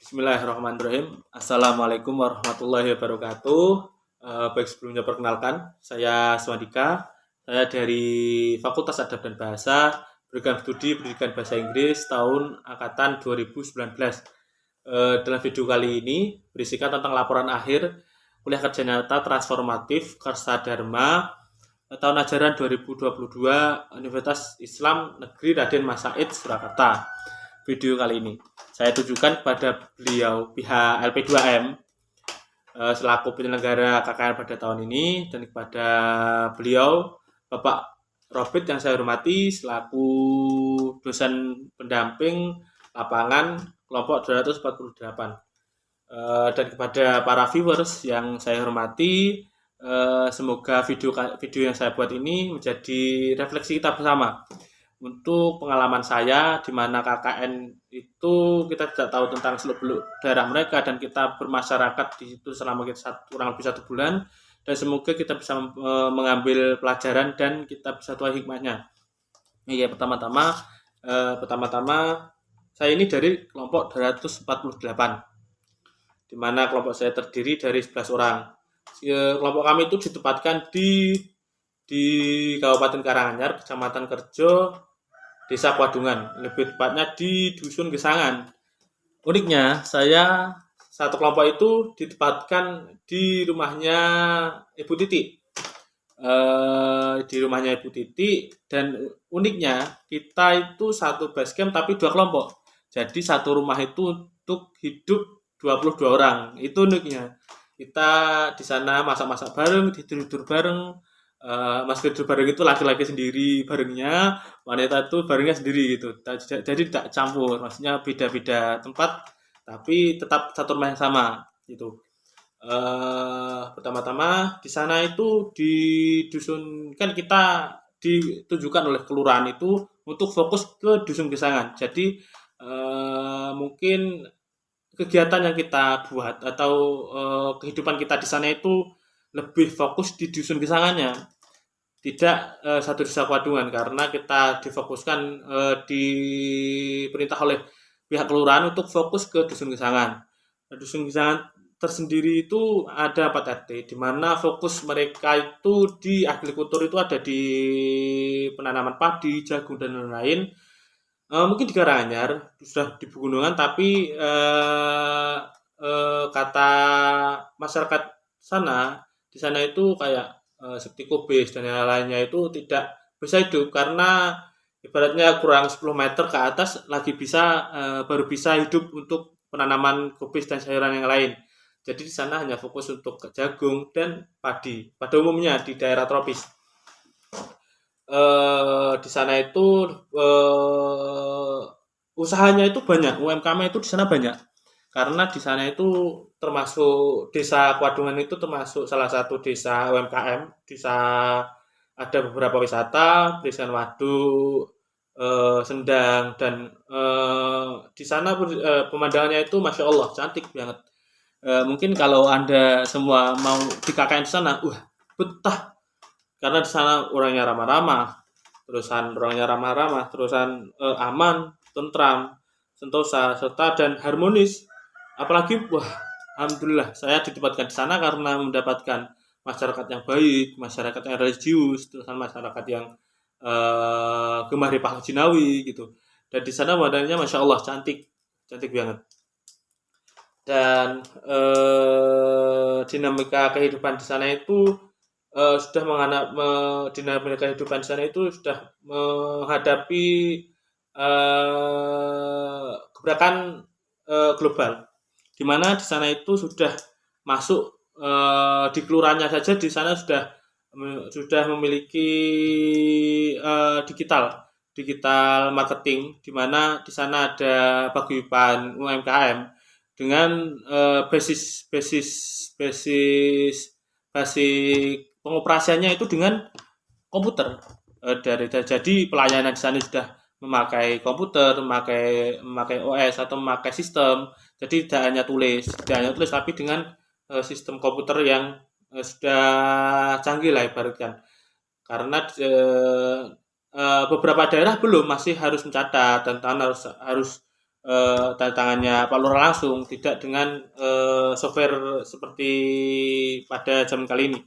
Bismillahirrahmanirrahim. Assalamualaikum warahmatullahi wabarakatuh. Baik sebelumnya perkenalkan, saya Swadika. Saya dari Fakultas Adab dan Bahasa, program studi Pendidikan Bahasa Inggris tahun angkatan 2019. Dalam video kali ini berisikan tentang laporan akhir kuliah kerja nyata transformatif Karsa Dharma tahun ajaran 2022 Universitas Islam Negeri Raden Mas Said Surakarta. Video kali ini saya tujukan kepada beliau pihak LP2M selaku penyelenggara KKN pada tahun ini, dan kepada beliau Bapak Robert yang saya hormati selaku dosen pendamping lapangan kelompok 248, dan kepada para viewers yang saya hormati, semoga video yang saya buat ini menjadi refleksi kita bersama untuk pengalaman saya di mana KKN itu kita tidak tahu tentang seluk-beluk daerah mereka, dan kita bermasyarakat di situ selama kurang lebih 1 bulan, dan semoga kita bisa mengambil pelajaran dan kita bisa tuai hikmahnya. Iya, pertama-tama saya ini dari kelompok 248, di mana kelompok saya terdiri dari 11 orang. Kelompok kami itu ditempatkan di Kabupaten Karanganyar, Kecamatan Kerjo, Desa Kwadungan, lebih tepatnya di Dusun Gesangan. Uniknya, saya satu kelompok itu ditempatkan di rumahnya Ibu Titi. Dan uniknya kita itu satu base camp tapi 2 kelompok. Jadi satu rumah itu untuk hidup 22 orang. Itu uniknya. Kita di sana masak-masak bareng, tidur bareng. Mas tidur bareng itu laki-laki sendiri barengnya, wanita itu barengnya sendiri gitu. Jadi tidak campur, maksudnya beda-beda tempat tapi tetap satu rumah yang sama gitu. Pertama-tama di sana itu di dusun, kan kita ditujukan oleh kelurahan itu untuk fokus ke dusun Gesangan. Jadi mungkin kegiatan yang kita buat atau kehidupan kita di sana itu lebih fokus di dusun Gesangannya, tidak satu desa Kwadungan, karena kita difokuskan diperintah oleh pihak kelurahan untuk fokus ke dusun Gesangan. Dusun Gesangan tersendiri itu ada 4 RT, di mana fokus mereka itu di agrikultur, itu ada di penanaman padi, jagung, dan lain-lain. Mungkin di Karanganyar sudah di pegunungan, tapi kata masyarakat sana, di sana itu kayak septikobis dan yang lainnya itu tidak bisa hidup, karena ibaratnya kurang 10 meter ke atas lagi baru bisa hidup untuk penanaman kubis dan sayuran yang lain. Jadi di sana hanya fokus untuk jagung dan padi pada umumnya di daerah tropis. Di sana itu usahanya itu banyak, UMKM itu di sana banyak, karena di sana itu termasuk desa Kwadungan itu termasuk salah satu desa UMKM. Desa ada beberapa wisata, Desa Waduk, Sendang, dan di sana pemandangannya itu masya Allah cantik banget. Mungkin kalau Anda semua mau di KKN di sana, betah, karena di sana orangnya ramah-ramah, terusan aman, tentram, sentosa, serta dan harmonis. Apalagi alhamdulillah saya ditempatkan di sana karena mendapatkan masyarakat yang baik, masyarakat yang religius, terusan masyarakat yang gemar Pak Jinawi gitu. Dan di sana badannya masya Allah cantik banget. Dan dinamika kehidupan di sana itu dinamika kehidupan di sana itu sudah menghadapi gebrakan global, di mana di sana itu sudah masuk di kelurahannya saja di sana sudah memiliki digital marketing, di mana di sana ada paguyuban UMKM dengan basis pengoperasiannya itu dengan komputer. Jadi pelayanan di sana sudah memakai komputer, memakai OS atau memakai sistem. Jadi tidak hanya tulis tapi dengan sistem komputer yang sudah canggih lah ibaratkan. Karena beberapa daerah masih harus mencatat dan harus tanda tangannya Pak Lurah langsung, tidak dengan software seperti pada zaman kali ini.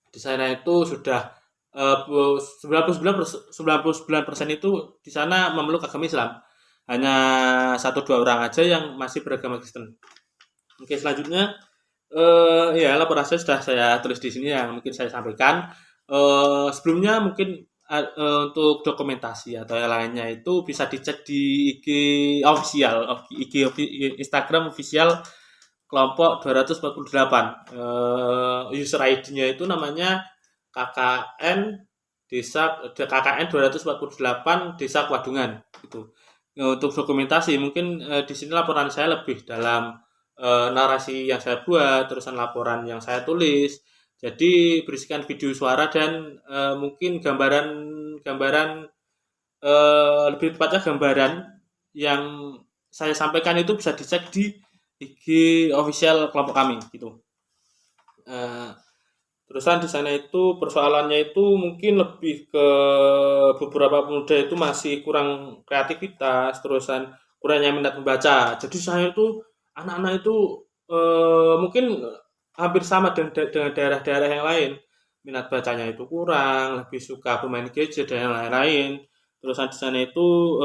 Di sana itu sudah 99% itu di sana memeluk agama Islam. Hanya 1-2 orang aja yang masih beragama Kristen. Oke, selanjutnya ya laporan saya sudah saya tulis di sini yang mungkin saya sampaikan. Sebelumnya mungkin untuk dokumentasi atau yang lainnya itu bisa dicek di IG official, Instagram official kelompok 248. User ID-nya itu namanya KKN 248 Desa Kwadungan gitu. Untuk dokumentasi mungkin di sini laporan saya lebih dalam narasi yang saya buat, terusan laporan yang saya tulis. Jadi berisikan video suara dan mungkin gambaran lebih tepatnya gambaran yang saya sampaikan itu bisa dicek di IG official kelompok kami gitu. Terusan di sana itu persoalannya itu mungkin lebih ke beberapa pemuda itu masih kurang kreativitas, terusan kurangnya minat membaca. Jadi saya itu anak-anak itu mungkin hampir sama dengan daerah-daerah yang lain. Minat bacanya itu kurang, lebih suka bermain gadget dan yang lain-lain. Terusan di sana itu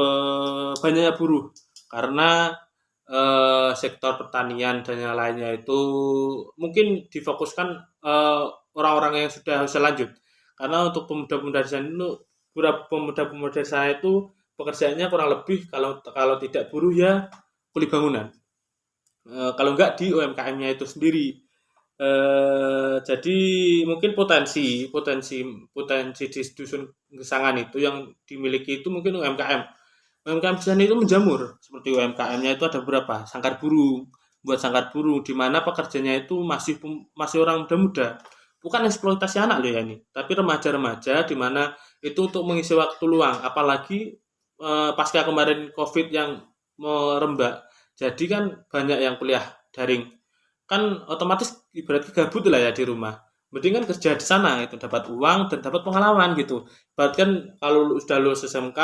banyaknya buruh karena sektor pertanian dan yang lainnya itu mungkin difokuskan orang-orang yang sudah usia lanjut. Karena untuk pemuda-pemuda di sana itu pemuda-pemuda di sana itu pekerjaannya kurang lebih kalau tidak buruh ya kuli bangunan. Kalau enggak di UMKM-nya itu sendiri. Jadi mungkin potensi di dusun Gesangan itu yang dimiliki itu mungkin UMKM. UMKM di sana itu menjamur, seperti UMKM-nya itu ada beberapa, sangkar burung, buat sangkar burung, di mana pekerjanya itu masih orang muda-muda, bukan eksploitasi anak loh ya ini, tapi remaja-remaja, di mana itu untuk mengisi waktu luang, apalagi pasca kemarin COVID yang merembak, jadi kan banyak yang kuliah daring, kan otomatis ibaratnya gabut lah ya di rumah. Mending kan kerja di sana itu dapat uang dan dapat pengalaman gitu. Berarti kan kalau sudah lulus SMK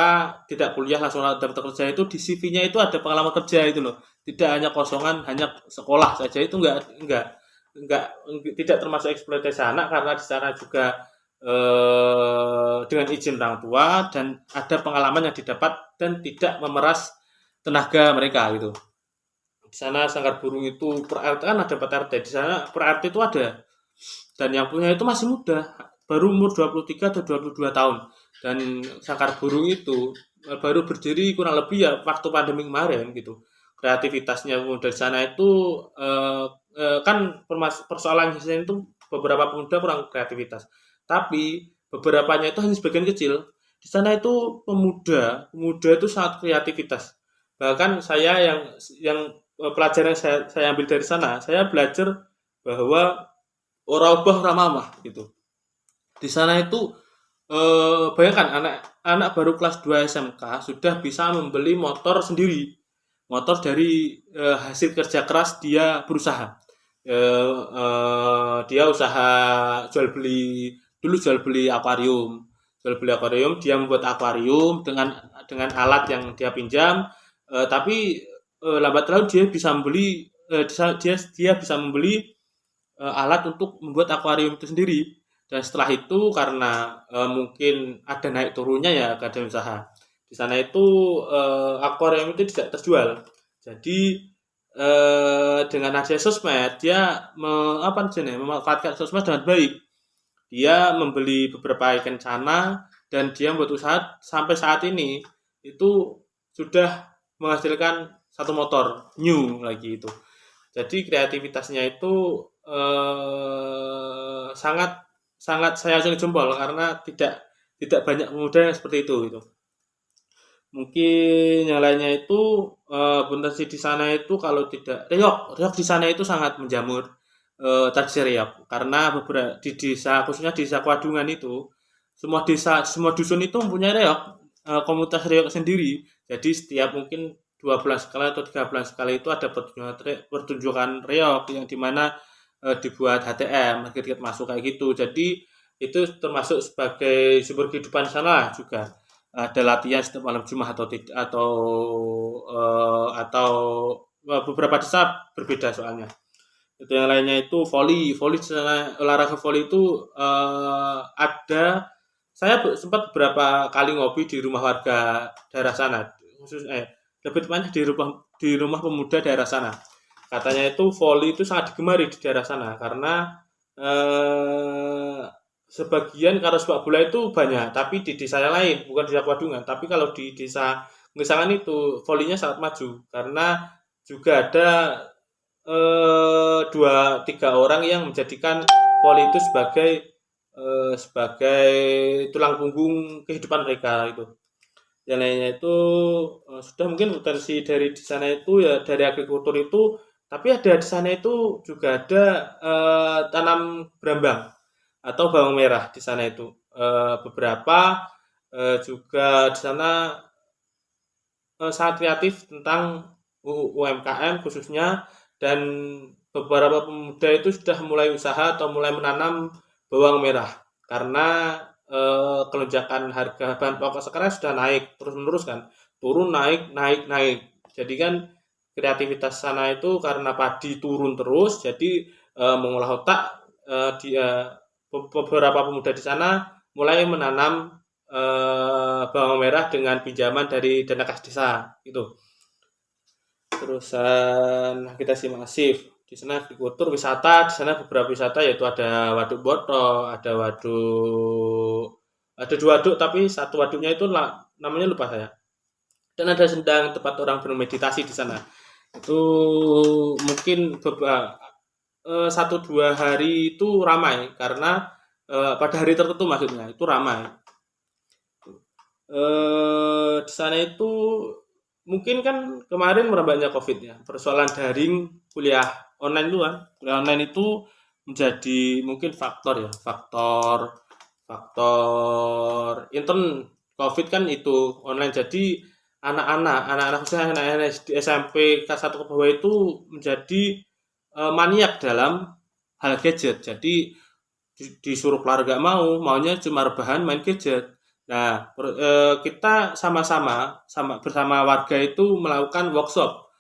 tidak kuliah langsung dapat kerja itu di CV-nya itu ada pengalaman kerja itu loh. Tidak hanya kosongan hanya sekolah saja itu enggak tidak termasuk eksploitasi anak karena di sana juga dengan izin orang tua dan ada pengalaman yang didapat dan tidak memeras tenaga mereka gitu. Di sana sangkar burung itu per RT kan ada 4 RT. Di sana per RT itu ada. Dan yang punya itu masih muda, baru umur 23 atau 22 tahun. Dan sangkar burung itu baru berdiri kurang lebih ya waktu pandemi kemarin gitu. Kreativitasnya dari sana itu kan persoalan di sana itu beberapa pemuda kurang kreativitas. Tapi beberapanya itu hanya sebagian kecil. Di sana itu pemuda itu sangat kreativitas. Bahkan saya yang pelajaran yang saya ambil dari sana, saya belajar bahwa ora obah ora mamah gitu. Di sana itu bayangkan anak baru kelas 2 SMK sudah bisa membeli motor sendiri. Motor dari hasil kerja keras dia berusaha. Dia usaha jual beli akuarium. Dia membuat akuarium dengan alat yang dia pinjam, tapi lambat laun dia bisa membeli alat untuk membuat akuarium itu sendiri. Dan setelah itu karena mungkin ada naik turunnya ya keadaan usaha. Di sana itu akuarium itu tidak terjual. Jadi dengan adanya sosmed dia memanfaatkan sosmed dengan baik. Dia membeli beberapa ikan cana dan dia membuat usaha sampai saat ini itu sudah menghasilkan satu motor new lagi itu. Jadi kreativitasnya itu sangat saya acungi jempol karena tidak banyak pemuda yang seperti itu gitu. Mungkin yang lainnya itu potensi di sana itu kalau tidak reok di sana itu sangat menjamur tradisi reok karena beberapa di desa khususnya di desa Kwadungan itu semua dusun itu mempunyai reok komunitas reok sendiri. Jadi setiap mungkin 2 bulan sekali atau 3 bulan sekali itu ada pertunjukan reok yang dimana dibuat HTM, tiket masuk kayak gitu. Jadi itu termasuk sebagai sumber kehidupan sana juga. ada latihan setiap malam Jumat atau tidak, atau beberapa desa berbeda soalnya. Itu yang lainnya itu voli. Olahraga voli itu ada, saya sempat beberapa kali ngopi di rumah warga daerah sana, lebih tepatnya di rumah pemuda daerah sana. Katanya itu voli itu sangat digemari di daerah sana karena sebagian karena sepak bola itu banyak, tapi di desa yang lain, bukan di desa Kwadungan, tapi kalau di desa Ngesangan itu volinya sangat maju karena juga ada 2-3 orang yang menjadikan voli itu sebagai tulang punggung kehidupan mereka itu. Yang lainnya itu sudah mungkin potensi dari di sana itu ya dari agrikultur itu, tapi ada di sana itu juga ada tanam berambang atau bawang merah di sana itu. Beberapa juga di sana sangat kreatif tentang UMKM khususnya, dan beberapa pemuda itu sudah mulai usaha atau mulai menanam bawang merah karena kelonjakan harga bahan pokok sekarang sudah naik terus-menerus kan, turun naik. Jadi kan kreativitas sana itu karena padi turun terus, jadi mengolah otak, beberapa pemuda di sana mulai menanam bawang merah dengan pinjaman dari dana kas desa itu. Terusan kita sih masif di sana agrikultur, wisata di sana beberapa wisata yaitu ada waduk Boto, ada 2 waduk tapi satu waduknya itu namanya lupa saya. Dan ada sendang tempat orang bermeditasi di sana. Itu mungkin 1-2 hari itu ramai karena pada hari tertentu maksudnya itu ramai. Di sana itu mungkin kan kemarin merebaknya COVID ya, persoalan daring kuliah online itu kan, kuliah online itu menjadi mungkin faktor intern COVID kan itu online. Jadi anak-anak khususnya anak-anak di SMP kelas 1 ke bawah itu menjadi maniak dalam hal gadget. Jadi disuruh keluarga maunya cuma rebahan main gadget. Nah, kita bersama warga itu melakukan workshop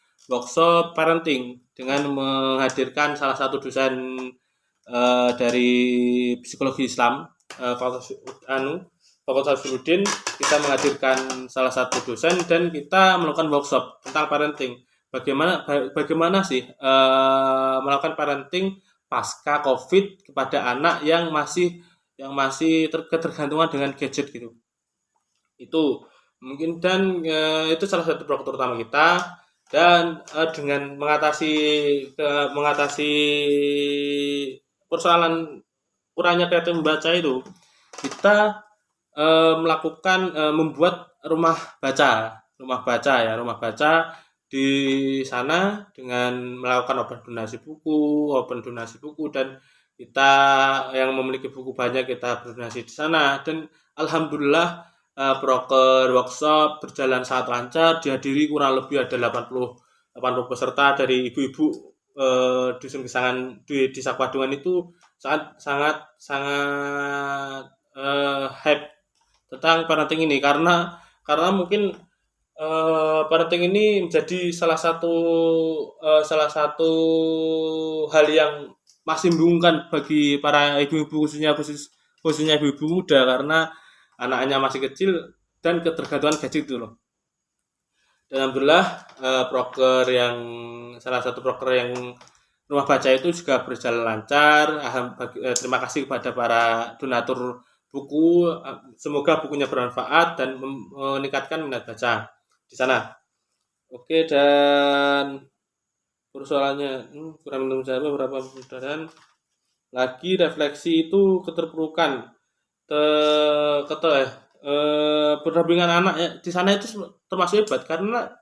parenting dengan menghadirkan salah satu dosen dari psikologi Islam, Fakultas Suludin. Kita menghadirkan salah satu dosen dan kita melakukan workshop tentang parenting. Bagaimana sih melakukan parenting pasca COVID kepada anak yang masih ketergantungan dengan gadget gitu. Itu mungkin, dan itu salah satu program utama kita. Dan dengan mengatasi persoalan kurangnya kreatif membaca itu, kita melakukan membuat rumah baca di sana dengan melakukan open donasi buku, dan kita yang memiliki buku banyak kita berdonasi di sana. Dan alhamdulillah proker workshop berjalan sangat lancar, dihadiri kurang lebih ada 80 peserta dari ibu-ibu dusun Gesangan di Desa Kwadungan itu sangat hype tentang parenting ini karena mungkin parenting ini menjadi salah satu hal yang masih membingungkan bagi para ibu-ibu, khususnya ibu-ibu muda, karena anaknya masih kecil dan ketergantungan gadget itu loh. Dan alhamdulillah salah satu proker yang rumah baca itu juga berjalan lancar. Terima kasih kepada para donatur buku. Semoga bukunya bermanfaat dan meningkatkan minat baca di sana. Oke, dan persoalannya kurang menjawab berapa dan lagi refleksi itu keterpurukan pendampingan anak ya, di sana itu termasuk hebat karena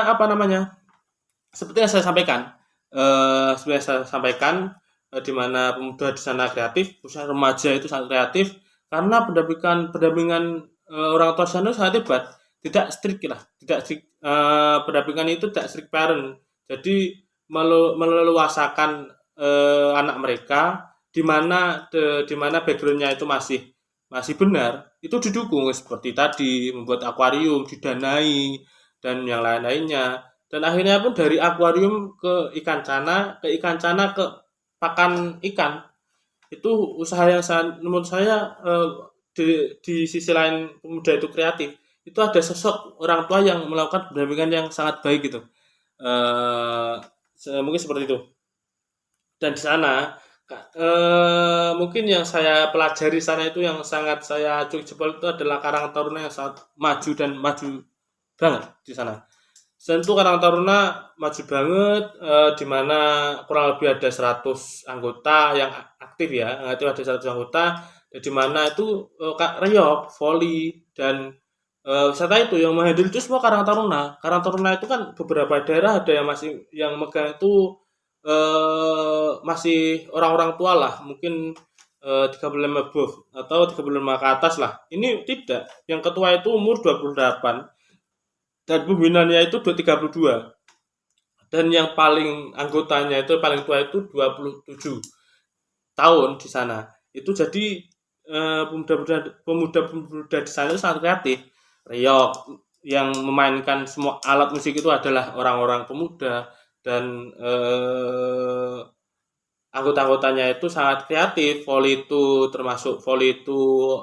apa namanya, seperti yang saya sampaikan, di mana pemuda di sana kreatif, khususnya remaja itu sangat kreatif karena pendampingan orang tua sana sangat hebat, tidak strict. Pendampingan itu tidak strict parent, jadi meleluasakan anak mereka di mana backgroundnya itu masih benar, itu didukung seperti tadi membuat akuarium didanai dan yang lain-lainnya. Dan akhirnya pun dari akuarium ke ikan cana ke pakan ikan. Itu usaha yang sangat menurut saya di sisi lain pemuda itu kreatif. Itu ada sosok orang tua yang melakukan pendampingan yang sangat baik gitu. Eh mungkin seperti itu. Dan di sana mungkin yang saya pelajari sana itu yang sangat saya curi jempol itu adalah Karang Taruna yang sangat maju dan maju banget di sana. Tentu Karang Taruna maju banget di mana kurang lebih ada 100 anggota yang aktif ya. Itu ada 100 anggota di mana itu Kak Reyok, voli dan wisata itu yang menghandle itu semua Karang Taruna. Karang Taruna itu kan beberapa daerah ada yang masih yang megang itu masih orang-orang tua lah, mungkin 35 above atau 35 ke atas lah. Ini tidak. Yang ketua itu umur 28 dan pembinaannya itu 32. Dan yang paling anggotanya itu paling tua itu 27 tahun di sana. Itu jadi pemuda-pemuda di sana itu sangat kreatif. Riok yang memainkan semua alat musik itu adalah orang-orang pemuda dan anggota-anggotanya itu sangat kreatif. Voli itu termasuk voli itu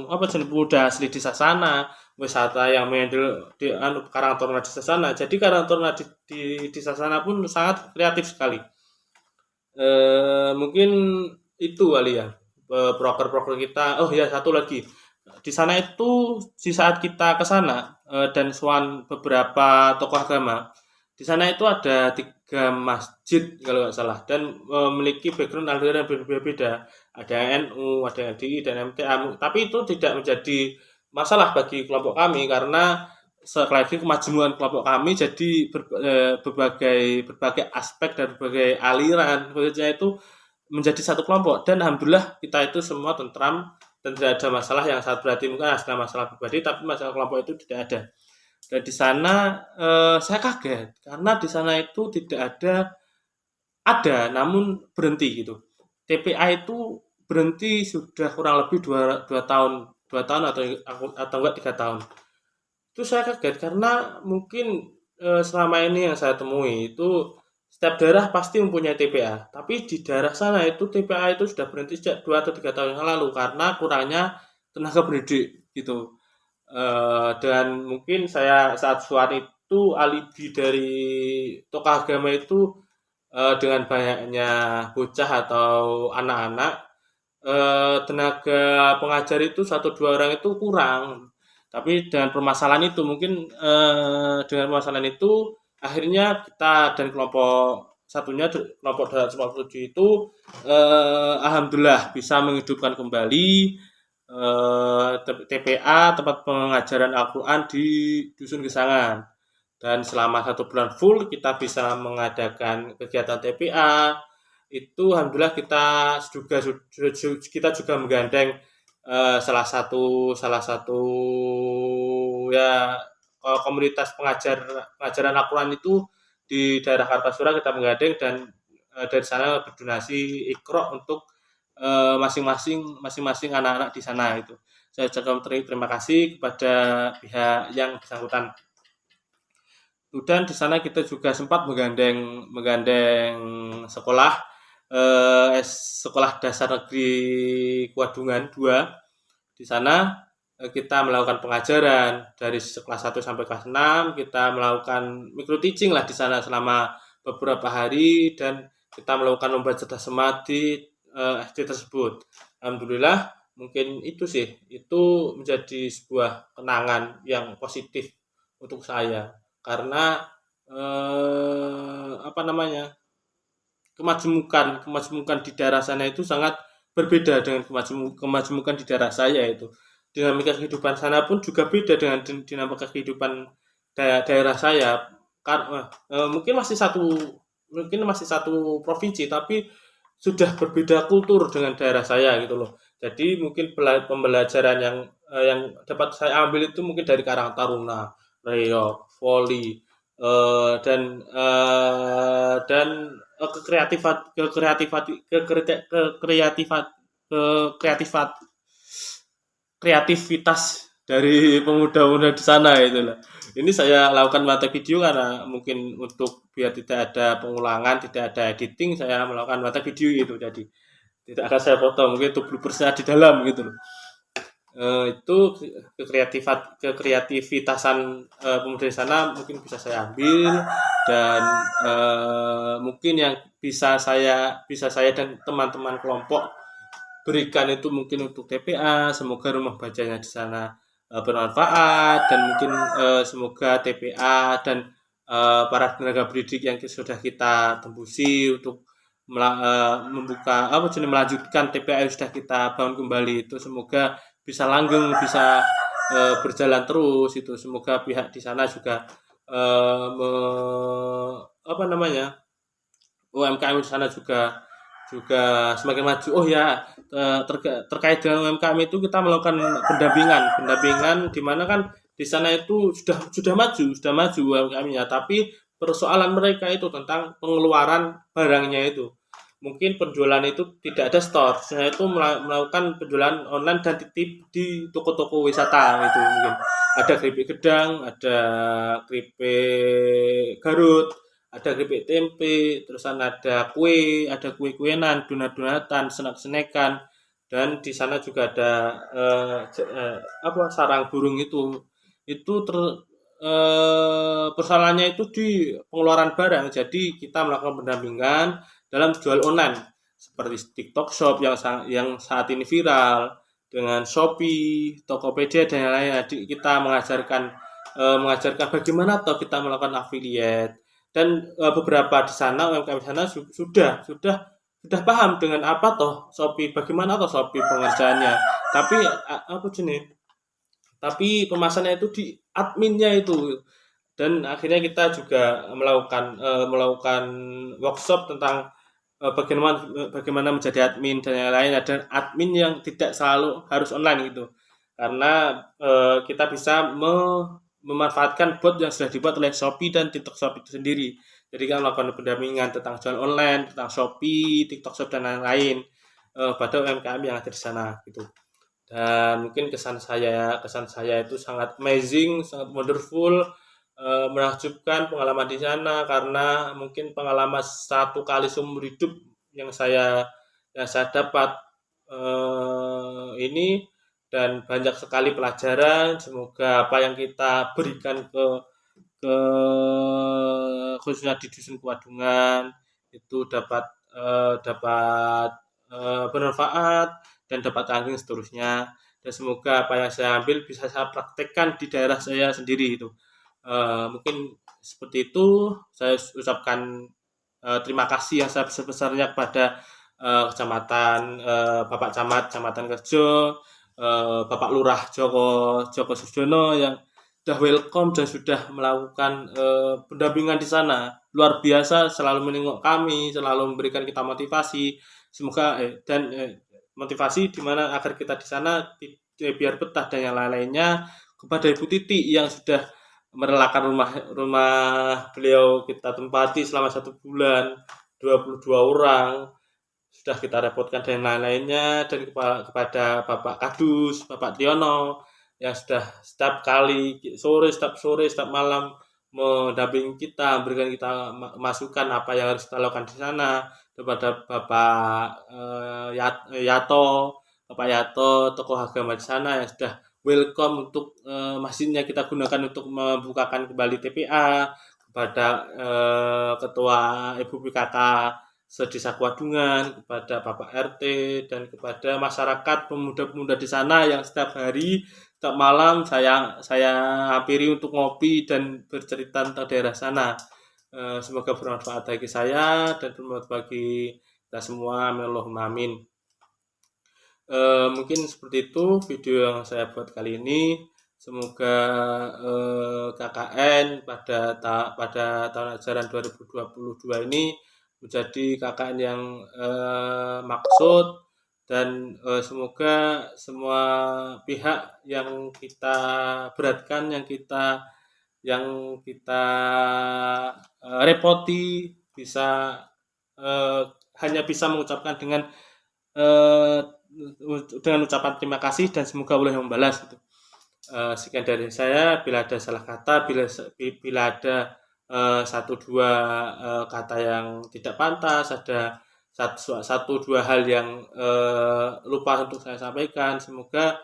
apa jenis pemuda asli di Sasana, wisata yang menghandle di Karang Taruna di Sasana. Jadi Karang Taruna di Sasana pun sangat kreatif sekali. Mungkin itu kali ya proker-proker kita. Oh ya, satu lagi. Di sana itu di saat kita ke sana dan soal beberapa tokoh agama, di sana itu ada 3 masjid kalau nggak salah dan memiliki background aliran yang berbeda-beda. Ada NU, ada LDI dan MTA. Tapi itu tidak menjadi masalah bagi kelompok kami karena sekali lagi kemajemukan kelompok kami jadi berbagai aspek dan berbagai aliran maksudnya itu menjadi satu kelompok dan alhamdulillah kita itu semua tentram dan tidak ada masalah yang sangat berarti mungkin ada masalah pribadi tapi masalah kelompok itu tidak ada. Dan di sana saya kaget karena di sana itu tidak ada namun berhenti gitu. TPA itu berhenti sudah kurang lebih 2 tahun atau enggak 3 tahun. Itu saya kaget karena mungkin selama ini yang saya temui itu setiap daerah pasti mempunyai TPA, tapi di daerah sana itu TPA itu sudah berhenti sejak 2 atau 3 tahun yang lalu karena kurangnya tenaga pendidik gitu. Dan mungkin saya saat suara itu alibi dari tokoh agama itu dengan banyaknya bocah atau anak-anak tenaga pengajar itu 1-2 orang itu kurang. Tapi dengan permasalahan itu mungkin dengan permasalahan itu akhirnya kita dan kelompok satunya kelompok 247 itu alhamdulillah bisa menghidupkan kembali TPA tempat pengajaran Al-Quran di Dusun Gesangan dan selama 1 bulan full kita bisa mengadakan kegiatan TPA itu alhamdulillah kita juga menggandeng salah satu ya komunitas pengajaran Al-Quran itu di daerah Kartasura kita menggandeng dan dari sana berdonasi Iqra untuk masing-masing anak-anak di sana itu. Saya ucapkan terima kasih kepada pihak yang bersangkutan. Dan di sana kita juga sempat menggandeng sekolah sekolah dasar negeri Kuadungan 2. Di sana kita melakukan pengajaran dari kelas 1 sampai kelas 6, kita melakukan micro teaching lah di sana selama beberapa hari dan kita melakukan lomba cerdas cermat di SD tersebut. Alhamdulillah mungkin itu sih, itu menjadi sebuah kenangan yang positif untuk saya karena kemajemukan di daerah sana itu sangat berbeda dengan kemajemukan di daerah saya itu. Dinamika kehidupan sana pun juga beda dengan dinamika kehidupan daerah saya. Karena mungkin masih satu provinsi tapi sudah berbeda kultur dengan daerah saya gitu loh. Jadi mungkin pembelajaran yang dapat saya ambil itu mungkin dari Karang Taruna, Reok, voli, dan kreativitas dari pemuda-pemuda di sana itu lah. Ini saya lakukan mata video karena mungkin untuk biar tidak ada pengulangan, tidak ada editing, saya melakukan mata video itu. Jadi tidak akan saya foto, mungkin itu bloopersnya di dalam gitu loh. Itu kekreativitasan pemuda di sana mungkin bisa saya ambil, dan mungkin yang bisa saya dan teman-teman kelompok berikan itu mungkin untuk TPA. Semoga rumah bacanya di sana bermanfaat, dan mungkin semoga TPA dan para tenaga pendidik yang sudah kita tembusi untuk membuka melanjutkan TPA yang sudah kita bangun kembali itu semoga bisa langgeng, bisa berjalan terus itu. Semoga pihak di sana juga me, apa namanya UMKM di sana juga juga semakin maju. Oh ya, terkait dengan UMKM itu kita melakukan pendampingan di mana kan di sana itu sudah maju UMKM-nya, tapi persoalan mereka itu tentang pengeluaran barangnya itu. Mungkin penjualan itu tidak ada store. Saya itu melakukan penjualan online dan titip di toko-toko wisata itu. Mungkin ada keripik gedang, ada keripik Garut, ada keripik tempe, terus ada kue-kuenan, donat-donatan, snack-snackan, dan di sana juga ada sarang burung itu. Itu persoalannya itu di pengeluaran barang. Jadi kita melakukan pendampingan dalam jual online seperti TikTok Shop yang saat ini viral, dengan Shopee, Tokopedia dan lain-lain. Jadi kita mengajarkan bagaimana atau kita melakukan affiliate, dan beberapa di sana UMKM di sana sudah paham dengan apa toh Shopee, bagaimana toh Shopee pengerjaannya. Tapi tapi pemasannya itu di adminnya itu. Dan akhirnya kita juga melakukan workshop tentang bagaimana menjadi admin dan yang lain. Ada admin yang tidak selalu harus online gitu, karena kita bisa memanfaatkan bot yang sudah dibuat oleh Shopee dan TikTok Shop itu sendiri. Jadi kita melakukan pendampingan tentang jual online, tentang Shopee, TikTok Shop dan lain-lain pada UMKM yang ada di sana gitu. Dan mungkin kesan saya itu sangat amazing, sangat wonderful, menakjubkan pengalaman di sana, karena mungkin pengalaman satu kali seumur hidup yang saya dapat ini, dan banyak sekali pelajaran. Semoga apa yang kita berikan ke khususnya di dusun Kuadungan itu dapat bermanfaat dan dapat langgeng seterusnya. Dan semoga apa yang saya ambil bisa saya praktekkan di daerah saya sendiri itu. Mungkin seperti itu. Saya ucapkan terima kasih yang sebesar-besarnya kepada kecamatan, Bapak Camat Kecamatan Kerjo, Bapak Lurah Joko Sujono yang sudah welcome dan sudah melakukan pendampingan di sana. Luar biasa, selalu menengok kami, selalu memberikan kita motivasi. Semoga motivasi di mana agar kita di sana biar betah dan yang lain-lainnya. Kepada Ibu Titi yang sudah merelakan rumah beliau kita tempati selama 1 bulan, 22 orang sudah kita repotkan dan lain-lainnya. Dan kepada Bapak Kadus, Bapak Triono yang sudah setiap sore, setiap malam mendampingi kita, memberikan kita masukan apa yang harus kita lakukan di sana. Kepada Bapak Bapak Yato, tokoh agama di sana yang sudah welcome untuk masjidnya kita gunakan untuk membukakan kembali TPA. Kepada Ketua Ibu PKK Sedesa Kuadungan, kepada Bapak RT, dan kepada masyarakat pemuda-pemuda di sana yang setiap hari, setiap malam saya hampiri untuk ngopi dan bercerita tentang daerah sana. Semoga bermanfaat bagi saya dan bermanfaat bagi kita semua. Amin. Mungkin seperti itu video yang saya buat kali ini. Semoga KKN pada tahun ajaran 2022 ini menjadi KKN yang maksud, dan semoga semua pihak yang kita beratkan, yang kita repoti bisa hanya bisa mengucapkan dengan dengan ucapan terima kasih dan semoga Allah yang membalas gitu. Sekian dari saya. Bila ada salah kata, bila ada satu dua kata yang tidak pantas, ada satu dua hal yang lupa untuk saya sampaikan, semoga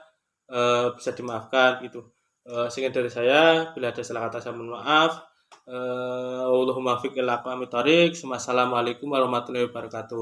bisa dimaafkan gitu. Sekian dari saya. Bila ada salah kata, saya mohon maaf. Allahumma fiqh ila aqwamit thoriq. Wassalamualaikum warahmatullahi wabarakatuh.